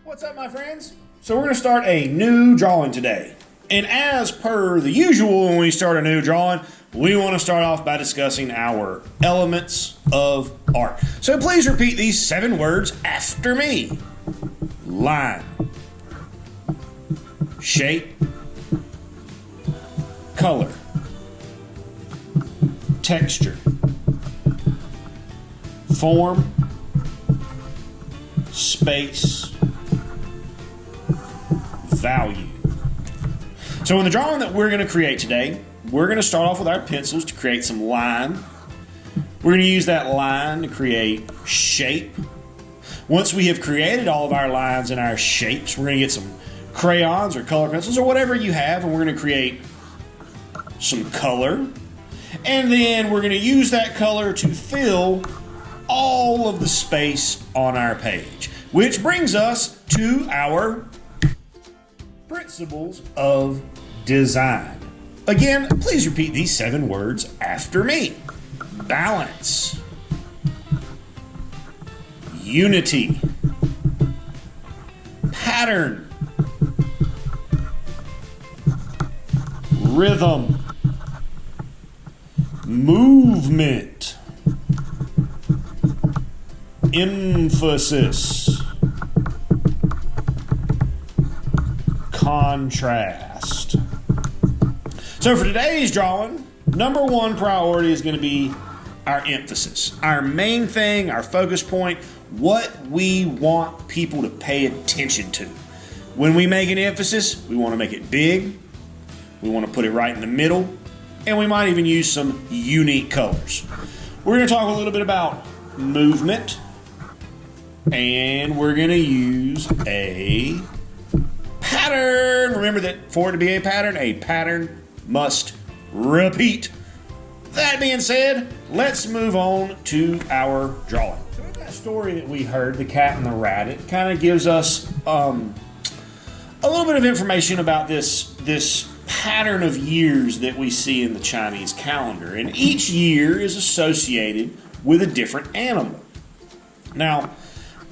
What's up, my friends? So we're going to start a new drawing today. And as per the usual when we start a new drawing, we want to start off by discussing our elements of art. So please repeat these 7 words after me. Line, shape, color, texture, form, space, value. So in the drawing that we're going to create today, we're going to start off with our pencils to create some line. We're going to use that line to create shape. Once we have created all of our lines and our shapes, we're going to get some crayons or color pencils or whatever you have, and we're going to create some color. And then we're going to use that color to fill all of the space on our page, which brings us to our principles of design. Again, please repeat these 7 words after me. Balance, unity, pattern, rhythm, movement, emphasis, contrast. So for today's drawing, number 1 priority is going to be our emphasis, our main thing, our focus point, what we want people to pay attention to. When we make an emphasis, we want to make it big, we want to put it right in the middle, and we might even use some unique colors. We're going to talk a little bit about movement, and we're going to use a pattern. Remember that for it to be a pattern must repeat. That being said, let's move on to our drawing. So in that story that we heard, The Cat and the Rat, it kind of gives us a little bit of information about this pattern of years that we see in the Chinese calendar. And each year is associated with a different animal. Now,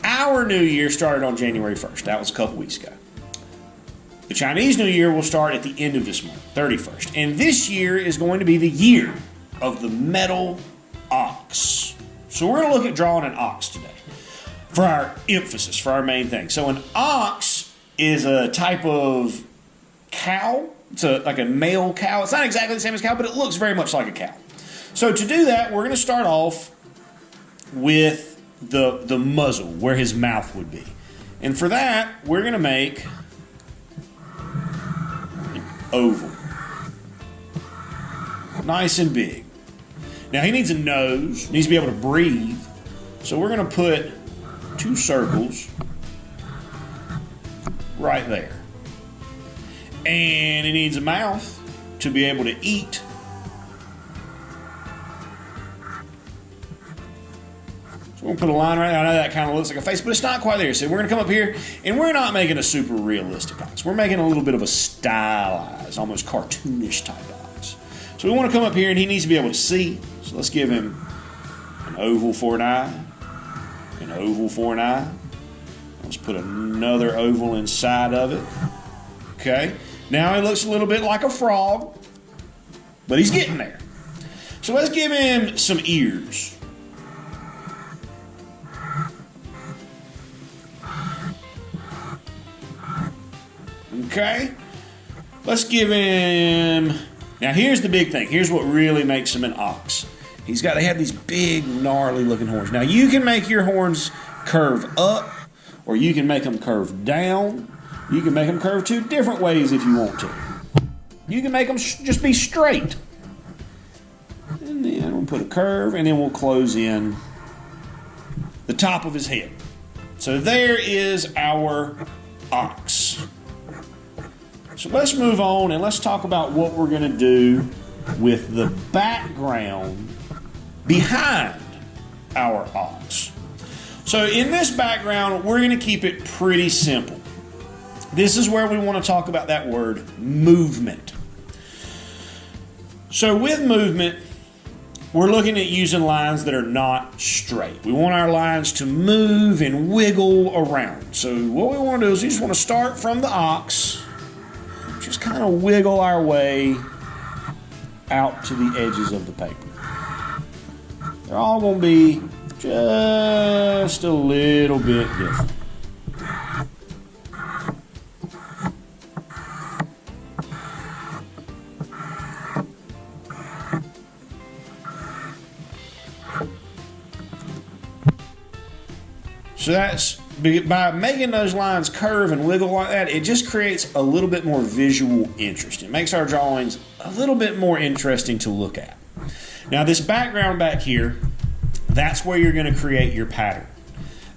our new year started on January 1st. That was a couple weeks ago. The Chinese New Year will start at the end of this month, 31st. And this year is going to be the year of the metal ox. So we're going to look at drawing an ox today for our emphasis, for our main thing. So an ox is a type of cow. It's like a male cow. It's not exactly the same as a cow, but it looks very much like a cow. So to do that, we're going to start off with the muzzle, where his mouth would be. And for that, we're going to make oval. Nice and big. Now he needs a nose, needs to be able to breathe. So we're going to put 2 circles right there. And he needs a mouth to be able to eat. So we're going to put a line right there. I know that kind of looks like a face, but it's not quite there. So we're going to come up here, and we're not making a super realistic ox. We're making a little bit of a stylized, almost cartoonish type ox. So we want to come up here, and he needs to be able to see. So let's give him an oval for an eye, an oval for an eye. Let's put another oval inside of it. Okay. Now he looks a little bit like a frog, but he's getting there. So let's give him some ears. Okay, let's give him, now here's the big thing. Here's what really makes him an ox. They have these big, gnarly looking horns. Now you can make your horns curve up, or you can make them curve down. You can make them curve 2 different ways if you want to. You can make them just be straight. And then we'll put a curve, and then we'll close in the top of his head. So there is our ox. So let's move on and let's talk about what we're going to do with the background behind our ox. So in this background, we're going to keep it pretty simple. This is where we want to talk about that word movement. So with movement, we're looking at using lines that are not straight. We want our lines to move and wiggle around. So what we want to do is we just want to start from the ox, just kind of wiggle our way out to the edges of the paper. They're all going to be just a little bit different. So that's, by making those lines curve and wiggle like that, it just creates a little bit more visual interest. It makes our drawings a little bit more interesting to look at. Now this background back here, that's where you're going to create your pattern.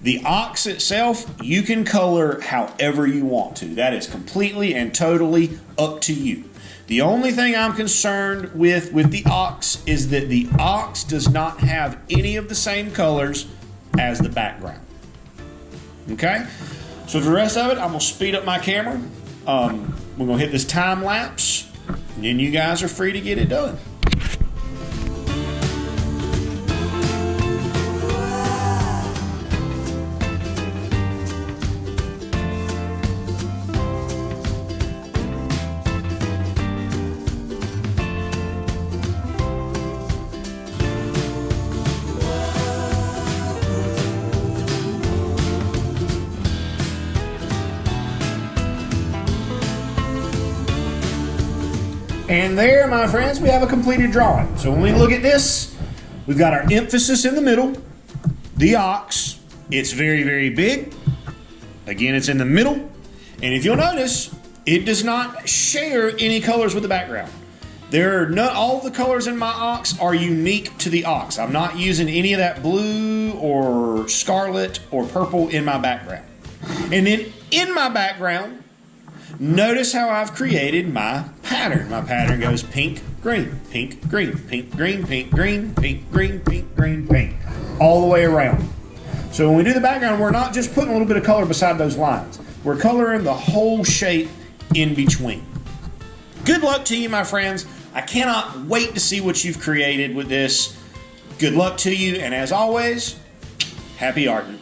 The ox itself, you can color however you want to. That is completely and totally up to you. The only thing I'm concerned with the ox is that the ox does not have any of the same colors as the background. Okay, so for the rest of it, I'm going to speed up my camera. We're going to hit this time lapse, and then you guys are free to get it done. And there, my friends, we have a completed drawing. So when we look at this, we've got our emphasis in the middle, the ox. It's very, very big. Again, it's in the middle. And if you'll notice, it does not share any colors with the background. All the colors in my ox are unique to the ox. I'm not using any of that blue or scarlet or purple in my background. And then in my background, notice how I've created my pattern. My pattern goes pink, green, pink, green, pink, green, pink, green, pink, green, pink, green, pink, all the way around. So when we do the background, we're not just putting a little bit of color beside those lines. We're coloring the whole shape in between. Good luck to you, my friends. I cannot wait to see what you've created with this. Good luck to you, and as always, happy arting.